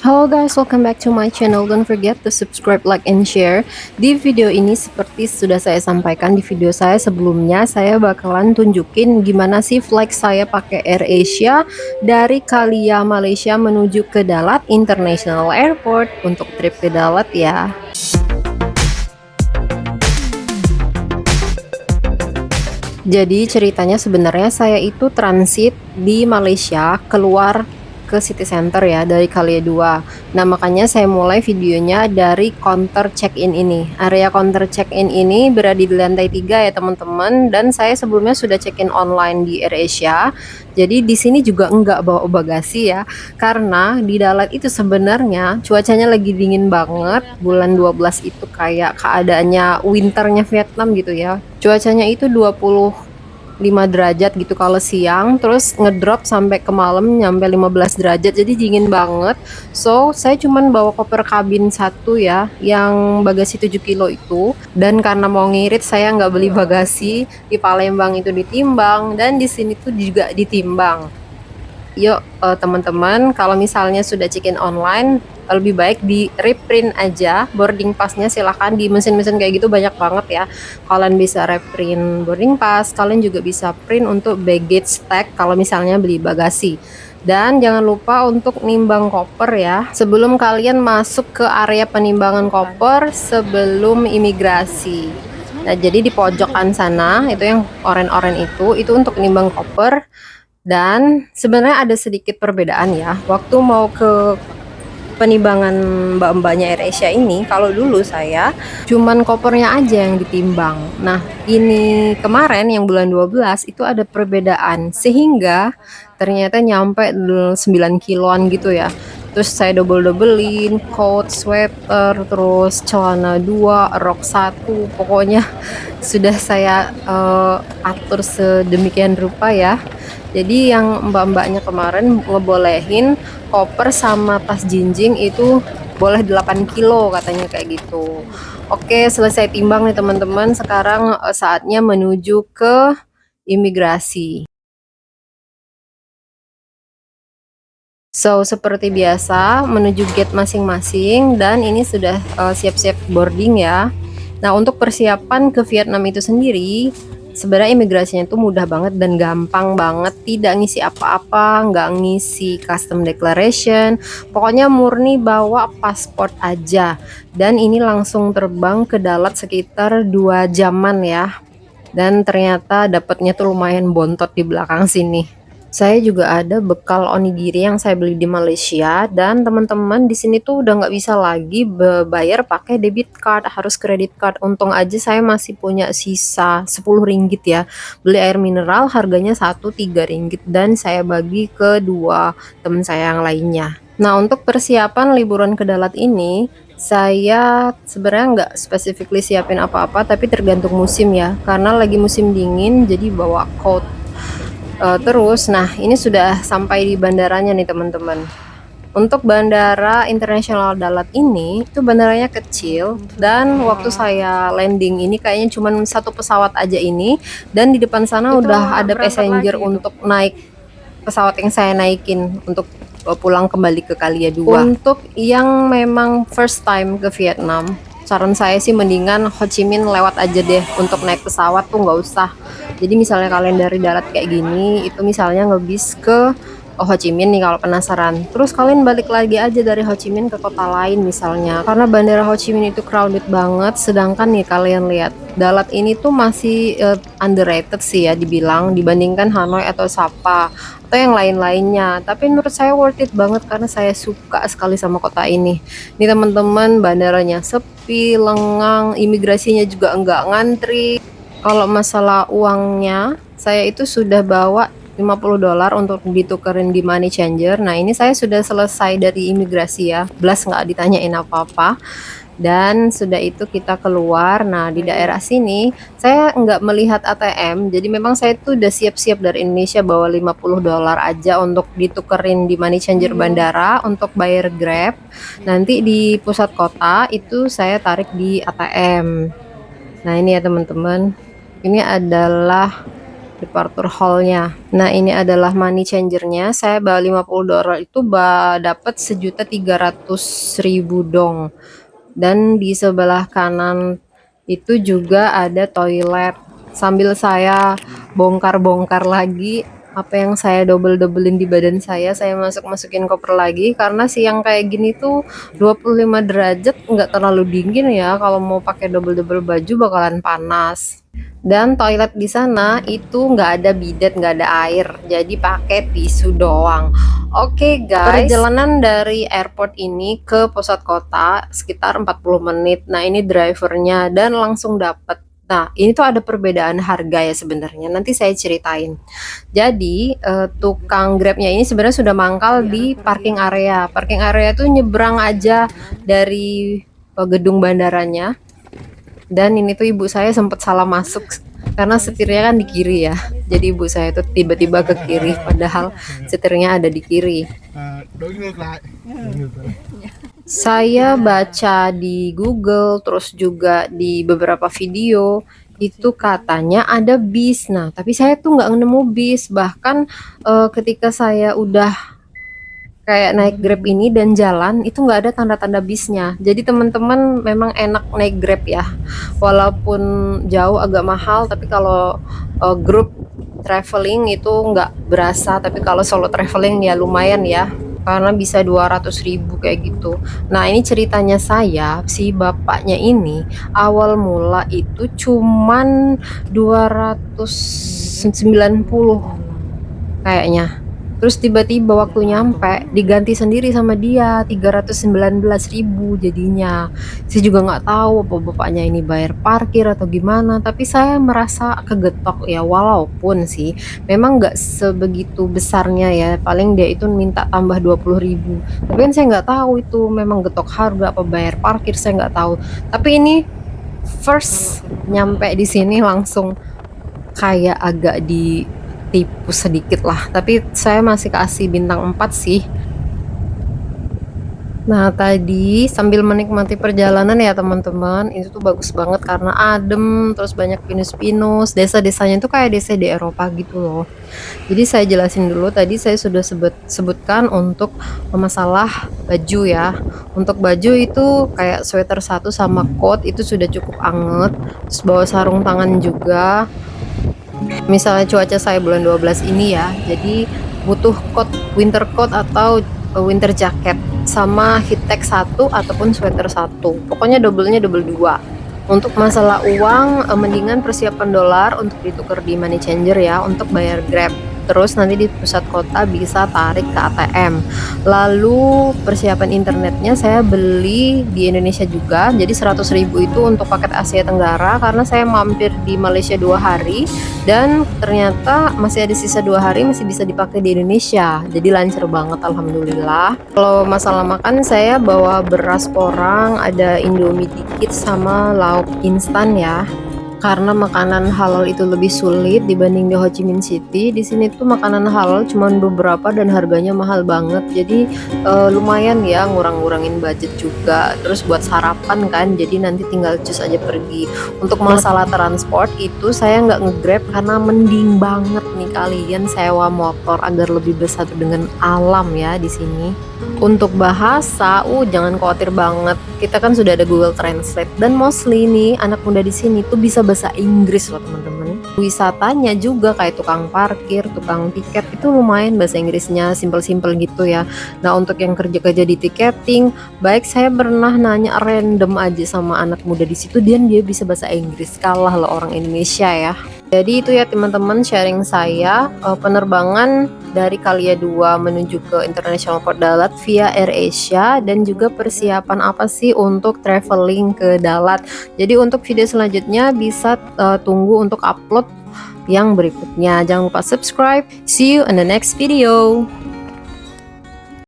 Halo guys, welcome back to my channel. Don't forget to subscribe, like, and share. Di video ini seperti sudah saya sampaikan di video saya sebelumnya, saya bakalan tunjukin gimana sih flight saya pakai AirAsia dari Kalia, Malaysia menuju ke Dalat International Airport untuk trip ke Dalat ya. Jadi ceritanya sebenarnya saya itu transit di Malaysia keluar ke city center ya dari Kalia 2. Nah, makanya saya mulai videonya dari counter check-in ini. Area counter check-in ini berada di lantai 3 ya teman-teman, dan saya sebelumnya sudah check-in online di AirAsia. Jadi di sini juga enggak bawa bagasi ya. Karena di Dalat itu sebenarnya cuacanya lagi dingin banget. Bulan 12 itu kayak keadaannya winternya Vietnam gitu ya. Cuacanya itu 25 derajat gitu kalau siang, terus ngedrop sampai ke malam nyampe 15 derajat, jadi dingin banget. So saya cuman bawa koper kabin satu ya, yang bagasi 7 kilo itu, dan karena mau ngirit saya nggak beli bagasi. Di Palembang itu ditimbang, dan di sini tuh juga ditimbang. Yuk teman-teman, kalau misalnya sudah check-in online, lebih baik di reprint aja boarding passnya. Silahkan di mesin-mesin kayak gitu banyak banget ya. Kalian bisa reprint boarding pass, kalian juga bisa print untuk baggage tag kalau misalnya beli bagasi. Dan jangan lupa untuk nimbang koper ya, sebelum kalian masuk ke area penimbangan koper sebelum imigrasi. Nah, jadi di pojokan sana, itu yang oranye-oranye itu untuk nimbang koper. Dan sebenarnya ada sedikit perbedaan ya, waktu mau ke penimbangan mbak-mbaknya AirAsia ini. Kalau dulu saya cuman kopernya aja yang ditimbang. Nah, ini kemarin yang bulan 12 itu ada perbedaan, sehingga ternyata nyampe 9 kiloan gitu ya. Terus saya double-doublein coat, sweater, terus celana 2, rok 1, pokoknya sudah saya atur sedemikian rupa ya. Jadi yang mbak-mbaknya kemarin ngebolehin koper sama tas jinjing itu boleh 8 kilo katanya kayak gitu. Oke, selesai timbang nih teman-teman. Sekarang saatnya menuju ke imigrasi. So, seperti biasa menuju gate masing-masing, dan ini sudah siap-siap boarding ya. Nah, untuk persiapan ke Vietnam itu sendiri, sebenarnya imigrasinya itu mudah banget dan gampang banget. Tidak ngisi apa-apa, nggak ngisi custom declaration. Pokoknya murni bawa paspor aja. Dan ini langsung terbang ke Dalat sekitar 2 jaman ya. Dan ternyata dapatnya tuh lumayan bontot di belakang sini. Saya juga ada bekal onigiri yang saya beli di Malaysia, dan teman-teman di sini tuh udah nggak bisa lagi bayar pakai debit card, harus kredit card. Untung aja saya masih punya sisa 10 ringgit ya. Beli air mineral harganya 3 ringgit, dan saya bagi ke dua teman saya yang lainnya. Nah, untuk persiapan liburan ke Dalat ini, saya sebenarnya nggak specifically siapin apa-apa, tapi tergantung musim ya. Karena lagi musim dingin, jadi bawa coat. Terus, nah ini sudah sampai di bandaranya nih teman-teman. Untuk Bandara Internasional Dalat ini, itu bandaranya kecil, dan waktu saya landing ini kayaknya cuma satu pesawat aja ini, dan di depan sana Itu udah ada berangkat passenger lagi itu. untuk naik pesawat yang saya naikin untuk pulang kembali ke Kalia 2. Untuk yang memang first time ke Vietnam, saran saya sih mendingan Ho Chi Minh lewat aja deh. Untuk naik pesawat tuh nggak usah. Jadi misalnya kalian dari darat kayak gini, itu misalnya ngebis ke Ho Chi Minh nih kalau penasaran. Terus kalian balik lagi aja dari Ho Chi Minh ke kota lain misalnya. Karena bandara Ho Chi Minh itu crowded banget. Sedangkan nih kalian lihat, Dalat ini tuh masih underrated sih ya dibilang, dibandingkan Hanoi atau Sapa atau yang lain-lainnya. Tapi menurut saya worth it banget karena saya suka sekali sama kota ini. Nih teman-teman, bandaranya sepi, lengang, imigrasinya juga enggak ngantri. Kalau masalah uangnya, saya itu sudah bawa $50 untuk ditukerin di money changer. Nah, ini saya sudah selesai dari imigrasi ya, belas nggak ditanyain apa-apa. Dan sudah itu kita keluar. Nah, di daerah sini saya nggak melihat ATM, jadi memang saya tuh udah siap-siap dari Indonesia bawa $50 aja untuk ditukerin di money changer bandara untuk bayar Grab. Nanti di pusat kota itu saya tarik di ATM. Nah, ini ya teman-teman, ini adalah departure hall-nya. Nah, ini adalah money changer-nya. Saya bawa $50 itu dapat 1.300.000 dong. Dan di sebelah kanan itu juga ada toilet. Sambil saya bongkar-bongkar lagi apa yang saya double-doublein di badan saya masukin koper lagi karena siang kayak gini tuh 25 derajat nggak terlalu dingin ya, kalau mau pakai double-double baju bakalan panas. Dan toilet di sana itu nggak ada bidet, nggak ada air, jadi pakai tisu doang. Oke guys, perjalanan dari airport ini ke pusat kota sekitar 40 menit. Nah, ini drivernya dan langsung dapet. Nah, ini tuh ada perbedaan harga ya sebenarnya. Nanti saya ceritain. Jadi, tukang Grabnya ini sebenarnya sudah mangkal di parking area. Parking area tuh nyebrang aja dari gedung bandaranya. Dan ini tuh ibu saya sempat salah masuk karena setirnya kan di kiri ya. Jadi ibu saya tuh tiba-tiba ke kiri padahal setirnya ada di kiri. Saya baca di Google terus juga di beberapa video itu katanya ada bis. Nah, tapi saya tuh nggak nemu bis. Bahkan ketika saya udah kayak naik Grab ini dan jalan itu nggak ada tanda-tanda bisnya. Jadi teman-teman memang enak naik Grab ya. Walaupun jauh agak mahal, tapi kalau grup traveling itu nggak berasa. Tapi kalau solo traveling ya lumayan ya. Karena bisa 200.000 kayak gitu. Nah, ini ceritanya saya, si bapaknya ini awal mula itu cuman 290 kayaknya. Terus tiba-tiba waktu nyampe diganti sendiri sama dia 319.000 jadinya. Saya juga nggak tahu apa bapaknya ini bayar parkir atau gimana, tapi saya merasa kegetok ya, walaupun sih memang nggak sebegitu besarnya ya, paling dia itu minta tambah 20.000. Tapi kan saya nggak tahu itu memang getok harga apa bayar parkir, saya nggak tahu. Tapi ini first nyampe di sini langsung kayak agak ditipu sedikit lah, tapi saya masih kasih bintang 4 sih. Nah, tadi sambil menikmati perjalanan ya teman-teman, itu tuh bagus banget karena adem, terus banyak pinus-pinus, desa-desanya itu kayak desa di Eropa gitu loh. Jadi saya jelasin dulu, tadi saya sudah sebutkan untuk masalah baju ya. Untuk baju itu kayak sweater 1 sama coat itu sudah cukup anget, terus bawa sarung tangan juga. Misalnya cuaca saya bulan 12 ini ya, jadi butuh winter coat atau winter jacket sama heat tech 1 ataupun sweater 1, pokoknya double-nya double 2. Untuk masalah uang, mendingan persiapan dolar untuk ditukar di money changer ya untuk bayar Grab. Terus nanti di pusat kota bisa tarik ke ATM. Lalu persiapan internetnya saya beli di Indonesia juga. Jadi 100.000 itu untuk paket Asia Tenggara karena saya mampir di Malaysia 2 hari dan ternyata masih ada sisa 2 hari masih bisa dipakai di Indonesia. Jadi lancar banget alhamdulillah. Kalau masalah makan saya bawa beras porang, ada Indomie dikit sama lauk instan ya. Karena makanan halal itu lebih sulit dibanding di Ho Chi Minh City. Di sini tuh makanan halal cuman beberapa dan harganya mahal banget. Jadi lumayan ya ngurang-ngurangin budget juga. Terus buat sarapan kan, jadi nanti tinggal cus aja pergi. Untuk masalah transport itu saya nggak nge-Grab karena mending banget nih kalian sewa motor agar lebih bersatu dengan alam ya di sini. Untuk bahasa, jangan khawatir banget. Kita kan sudah ada Google Translate dan mostly nih anak muda di sini tuh bisa bahasa Inggris loh teman-teman. Wisatanya juga kayak tukang parkir, tukang tiket itu lumayan bahasa Inggrisnya simpel-simpel gitu ya. Nah, untuk yang kerja-kerja di tiketing, baik saya pernah nanya random aja sama anak muda di situ dan dia bisa bahasa Inggris, kalah loh orang Indonesia ya. Jadi itu ya teman-teman sharing saya penerbangan dari Kalia 2 menuju ke International Port Dalat via AirAsia dan juga persiapan apa sih untuk traveling ke Dalat. Jadi untuk video selanjutnya bisa tunggu untuk upload yang berikutnya. Jangan lupa subscribe. See you in the next video.